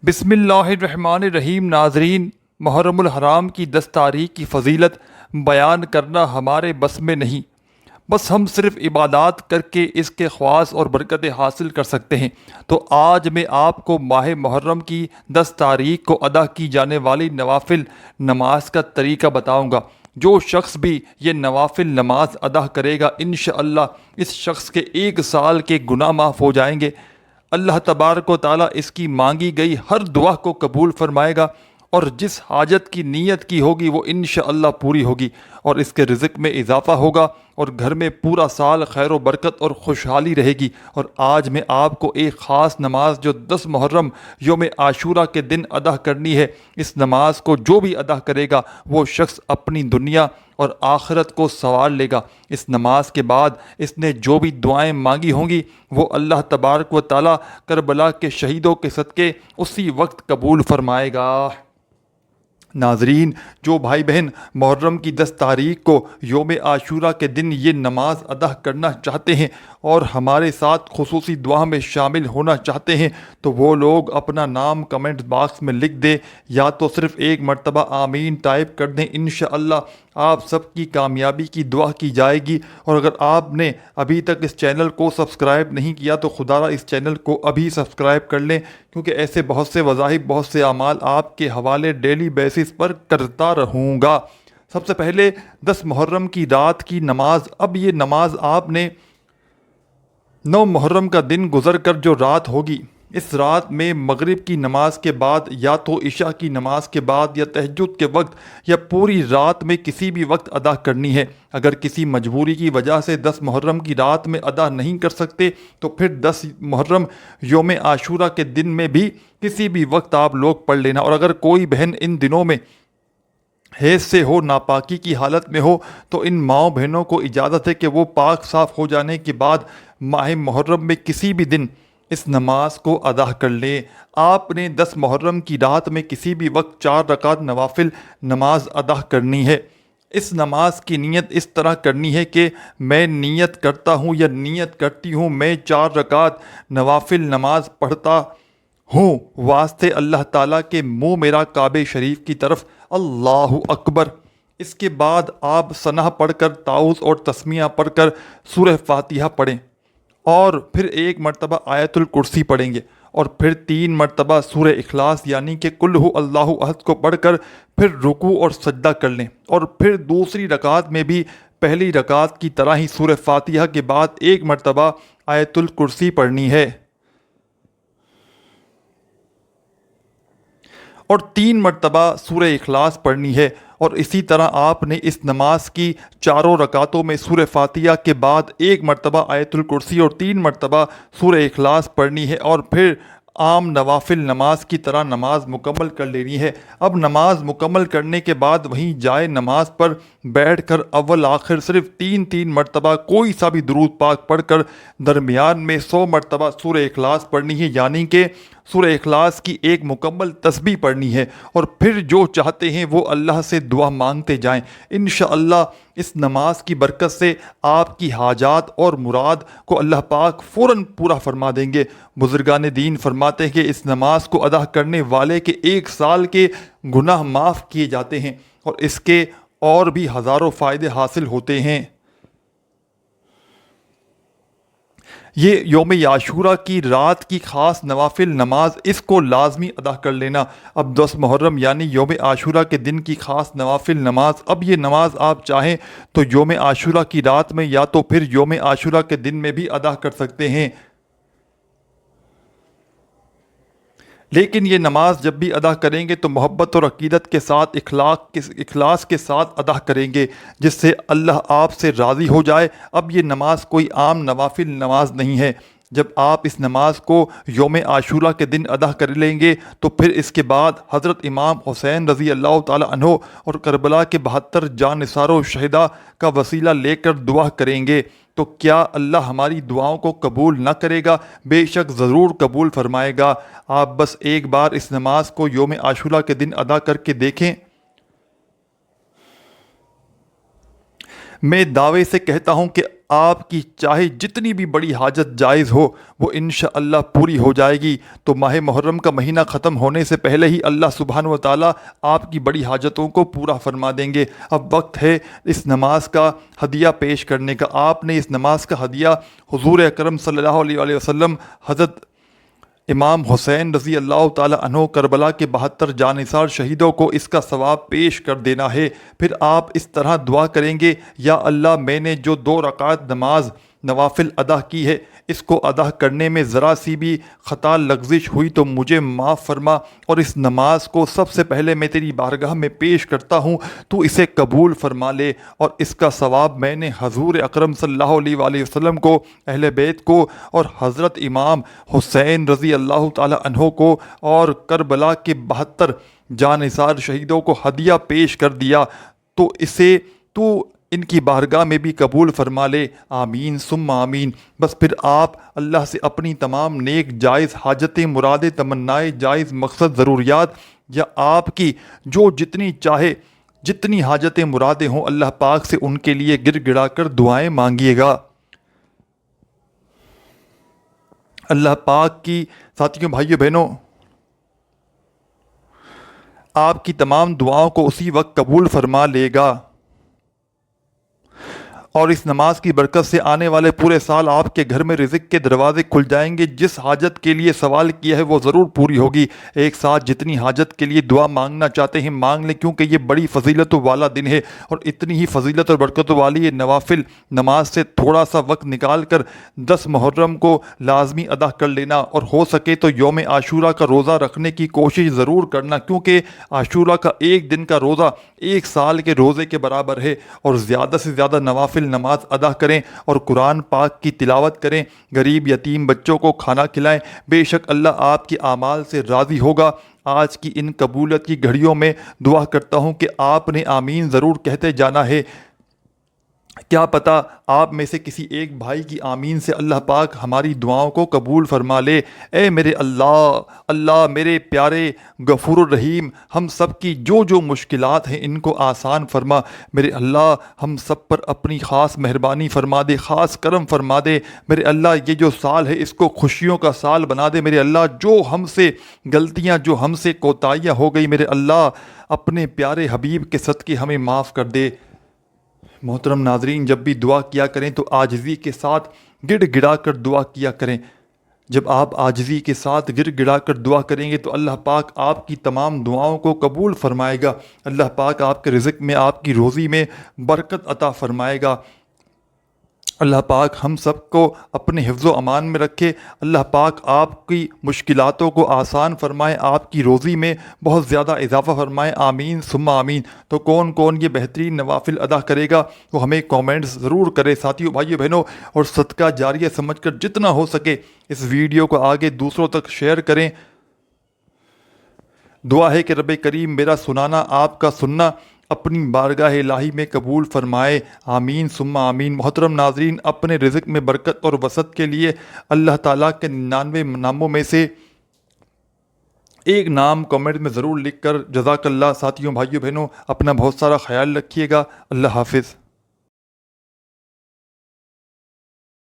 بسم اللہ الرحمن الرحیم۔ ناظرین، محرم الحرام کی 10 تاریخ کی فضیلت بیان کرنا ہمارے بس میں نہیں، بس ہم صرف عبادات کر کے اس کے خواص اور برکتیں حاصل کر سکتے ہیں۔ تو آج میں آپ کو ماہ محرم کی 10 تاریخ کو ادا کی جانے والی نوافل نماز کا طریقہ بتاؤں گا۔ جو شخص بھی یہ نوافل نماز ادا کرے گا، انشاءاللہ اس شخص کے 1 سال کے گناہ معاف ہو جائیں گے۔ اللہ تبارک و تعالیٰ اس کی مانگی گئی ہر دعا کو قبول فرمائے گا، اور جس حاجت کی نیت کی ہوگی وہ انشاءاللہ پوری ہوگی، اور اس کے رزق میں اضافہ ہوگا، اور گھر میں پورا سال خیر و برکت اور خوشحالی رہے گی۔ اور آج میں آپ کو ایک خاص نماز جو 10 محرم یوم عاشورہ کے دن ادا کرنی ہے، اس نماز کو جو بھی ادا کرے گا وہ شخص اپنی دنیا اور آخرت کو سنوار لے گا۔ اس نماز کے بعد اس نے جو بھی دعائیں مانگی ہوں گی وہ اللہ تبارک و تعالیٰ کربلا کے شہیدوں کے صدقے اسی وقت قبول فرمائے گا۔ ناظرین، جو بھائی بہن محرم کی 10 تاریخ کو یوم عاشورہ کے دن یہ نماز ادا کرنا چاہتے ہیں اور ہمارے ساتھ خصوصی دعا میں شامل ہونا چاہتے ہیں تو وہ لوگ اپنا نام کمنٹ باکس میں لکھ دیں، یا تو صرف ایک مرتبہ آمین ٹائپ کر دیں۔ انشاءاللہ آپ سب کی کامیابی کی دعا کی جائے گی۔ اور اگر آپ نے ابھی تک اس چینل کو سبسکرائب نہیں کیا تو خدا را اس چینل کو ابھی سبسکرائب کر لیں، کیونکہ ایسے بہت سے وظائف، بہت سے اعمال آپ کے حوالے ڈیلی بیسس پر کرتا رہوں گا۔ سب سے پہلے 10 محرم کی رات کی نماز۔ اب یہ نماز آپ نے 9 محرم کا دن گزر کر جو رات ہوگی، اس رات میں مغرب کی نماز کے بعد، یا تو عشاء کی نماز کے بعد، یا تہجد کے وقت، یا پوری رات میں کسی بھی وقت ادا کرنی ہے۔ اگر کسی مجبوری کی وجہ سے 10 محرم کی رات میں ادا نہیں کر سکتے تو پھر 10 محرم یوم عاشورہ کے دن میں بھی کسی بھی وقت آپ لوگ پڑھ لینا۔ اور اگر کوئی بہن ان دنوں میں حیض سے ہو، ناپاکی کی حالت میں ہو، تو ان ماؤں بہنوں کو اجازت ہے کہ وہ پاک صاف ہو جانے کے بعد ماہ محرم میں کسی بھی دن اس نماز کو ادا کر لیں۔ آپ نے 10 محرم کی رات میں کسی بھی وقت 4 رکعت نوافل نماز ادا کرنی ہے۔ اس نماز کی نیت اس طرح کرنی ہے کہ میں نیت کرتا ہوں یا نیت کرتی ہوں میں 4 رکعت نوافل نماز پڑھتا ہوں واسطے اللہ تعالیٰ کے، منہ میرا کعبہ شریف کی طرف، اللہ اکبر۔ اس کے بعد آپ ثنا پڑھ کر، تعوذ اور تسمیہ پڑھ کر سورہ فاتحہ پڑھیں، اور پھر 1 مرتبہ آیت الکرسی پڑھیں گے، اور پھر 3 مرتبہ سورہ اخلاص یعنی کہ قل ھو اللہ احد کو پڑھ کر پھر رکوع اور سجدہ کر لیں، اور پھر دوسری رکعت میں بھی پہلی رکعت کی طرح ہی سورہ فاتحہ کے بعد 1 مرتبہ آیت الکرسی پڑھنی ہے، اور 3 مرتبہ سورہ اخلاص پڑھنی ہے۔ اور اسی طرح آپ نے اس نماز کی 4 رکعتوں میں سورہ فاتحہ کے بعد 1 مرتبہ آیت الکرسی اور 3 مرتبہ سورہ اخلاص پڑھنی ہے، اور پھر عام نوافل نماز کی طرح نماز مکمل کر لینی ہے۔ اب نماز مکمل کرنے کے بعد وہیں جائے نماز پر بیٹھ کر اول آخر صرف 3 مرتبہ کوئی سا بھی درود پاک پڑھ کر درمیان میں 100 مرتبہ سورہ اخلاص پڑھنی ہے، یعنی کہ سورہ اخلاص کی 1 مکمل تسبیح پڑھنی ہے، اور پھر جو چاہتے ہیں وہ اللہ سے دعا مانگتے جائیں۔ انشاءاللہ اس نماز کی برکت سے آپ کی حاجات اور مراد کو اللہ پاک فوراً پورا فرما دیں گے۔ بزرگان دین فرماتے ہیں کہ اس نماز کو ادا کرنے والے کے 1 سال کے گناہ معاف کیے جاتے ہیں، اور اس کے اور بھی ہزاروں فائدے حاصل ہوتے ہیں۔ یہ یوم عاشورہ کی رات کی خاص نوافل نماز، اس کو لازمی ادا کر لینا۔ اب 10 محرم یعنی یوم عاشورہ کے دن کی خاص نوافل نماز۔ اب یہ نماز آپ چاہیں تو یوم عاشورہ کی رات میں یا تو پھر یوم عاشورہ کے دن میں بھی ادا کر سکتے ہیں، لیکن یہ نماز جب بھی ادا کریں گے تو محبت اور عقیدت کے ساتھ، اخلاص کے ساتھ ادا کریں گے، جس سے اللہ آپ سے راضی ہو جائے۔ اب یہ نماز کوئی عام نوافل نماز نہیں ہے۔ جب آپ اس نماز کو یوم عاشورہ کے دن ادا کر لیں گے تو پھر اس کے بعد حضرت امام حسین رضی اللہ تعالیٰ عنہ اور کربلا کے 72 جاں نثاروں شہداء کا وسیلہ لے کر دعا کریں گے، تو کیا اللہ ہماری دعاؤں کو قبول نہ کرے گا؟ بے شک ضرور قبول فرمائے گا۔ آپ بس ایک بار اس نماز کو یوم عاشورہ کے دن ادا کر کے دیکھیں۔ میں دعوے سے کہتا ہوں کہ آپ کی چاہے جتنی بھی بڑی حاجت جائز ہو وہ انشاءاللہ پوری ہو جائے گی۔ تو ماہ محرم کا مہینہ ختم ہونے سے پہلے ہی اللہ سبحانہ و تعالیٰ آپ کی بڑی حاجتوں کو پورا فرما دیں گے۔ اب وقت ہے اس نماز کا ہدیہ پیش کرنے کا۔ آپ نے اس نماز کا ہدیہ حضور اکرم صلی اللہ علیہ وسلم، حضرت امام حسین رضی اللہ تعالیٰ عنہ کربلا کے 72 جانثار شہیدوں کو اس کا ثواب پیش کر دینا ہے۔ پھر آپ اس طرح دعا کریں گے، یا اللہ میں نے جو 2 رکعت نماز نوافل ادا کی ہے اس کو ادا کرنے میں ذرا سی بھی خطا لغزش ہوئی تو مجھے معاف فرما، اور اس نماز کو سب سے پہلے میں تیری بارگاہ میں پیش کرتا ہوں، تو اسے قبول فرما لے، اور اس کا ثواب میں نے حضور اکرم صلی اللہ علیہ وآلہ وسلم کو، اہل بیت کو، اور حضرت امام حسین رضی اللہ تعالیٰ عنہ کو، اور کربلا کے 72 جانثار شہیدوں کو ہدیہ پیش کر دیا، تو اسے تو ان کی بارگاہ میں بھی قبول فرما لے، آمین ثم آمین۔ بس پھر آپ اللہ سے اپنی تمام نیک جائز حاجتیں، مرادیں، تمنائیں، جائز مقصد، ضروریات، یا آپ کی جو جتنی چاہے جتنی حاجتیں مرادیں ہوں اللہ پاک سے ان کے لیے گر گڑا کر دعائیں مانگیے گا۔ اللہ پاک کی ساتھیوں، بھائیوں، بہنوں، آپ کی تمام دعاؤں کو اسی وقت قبول فرما لے گا، اور اس نماز کی برکت سے آنے والے پورے سال آپ کے گھر میں رزق کے دروازے کھل جائیں گے۔ جس حاجت کے لیے سوال کیا ہے وہ ضرور پوری ہوگی۔ ایک ساتھ جتنی حاجت کے لیے دعا مانگنا چاہتے ہیں مانگ لیں، کیونکہ یہ بڑی فضیلتوں والا دن ہے، اور اتنی ہی فضیلت اور برکتوں والی یہ نوافل نماز سے تھوڑا سا وقت نکال کر 10 محرم کو لازمی ادا کر لینا، اور ہو سکے تو یوم عاشورہ کا روزہ رکھنے کی کوشش ضرور کرنا، کیونکہ عاشورہ کا ایک دن کا روزہ 1 سال کے روزے کے برابر ہے۔ اور زیادہ سے زیادہ نوافل نماز ادا کریں اور قرآن پاک کی تلاوت کریں، غریب یتیم بچوں کو کھانا کھلائیں، بے شک اللہ آپ کے اعمال سے راضی ہوگا۔ آج کی ان قبولیت کی گھڑیوں میں دعا کرتا ہوں کہ آپ نے آمین ضرور کہتے جانا ہے۔ کیا پتہ آپ میں سے کسی ایک بھائی کی آمین سے اللہ پاک ہماری دعاؤں کو قبول فرما لے۔ اے میرے اللہ میرے پیارے غفور الرحیم، ہم سب کی جو جو مشکلات ہیں ان کو آسان فرما۔ میرے اللہ ہم سب پر اپنی خاص مہربانی فرما دے، خاص کرم فرما دے۔ میرے اللہ یہ جو سال ہے اس کو خوشیوں کا سال بنا دے۔ میرے اللہ جو ہم سے غلطیاں، جو ہم سے کوتاہیاں ہو گئی، میرے اللہ اپنے پیارے حبیب کے صدقے ہمیں معاف کر دے۔ محترم ناظرین، جب بھی دعا کیا کریں تو عاجزی کے ساتھ گڑ گڑا کر دعا کیا کریں۔ جب آپ عاجزی کے ساتھ گڑ گڑا کر دعا کریں گے تو اللہ پاک آپ کی تمام دعاؤں کو قبول فرمائے گا۔ اللہ پاک آپ کے رزق میں، آپ کی روزی میں برکت عطا فرمائے گا۔ اللہ پاک ہم سب کو اپنے حفظ و امان میں رکھے۔ اللہ پاک آپ کی مشکلاتوں کو آسان فرمائے، آپ کی روزی میں بہت زیادہ اضافہ فرمائے، آمین ثم آمین۔ تو کون کون یہ بہترین نوافل ادا کرے گا وہ ہمیں کامنٹس ضرور کرے۔ ساتھیوں، بھائیوں، بہنوں، اور صدقہ جاریہ سمجھ کر جتنا ہو سکے اس ویڈیو کو آگے دوسروں تک شیئر کریں۔ دعا ہے کہ رب کریم میرا سنانا، آپ کا سننا اپنی بارگاہ الہی میں قبول فرمائے، آمین ثم آمین۔ محترم ناظرین، اپنے رزق میں برکت اور وسعت کے لیے اللہ تعالیٰ کے 99 ناموں میں سے ایک نام کمنٹ میں ضرور لکھ کر جزاک اللہ۔ ساتھیوں، بھائیوں، بہنوں، اپنا بہت سارا خیال رکھیے گا۔ اللہ حافظ۔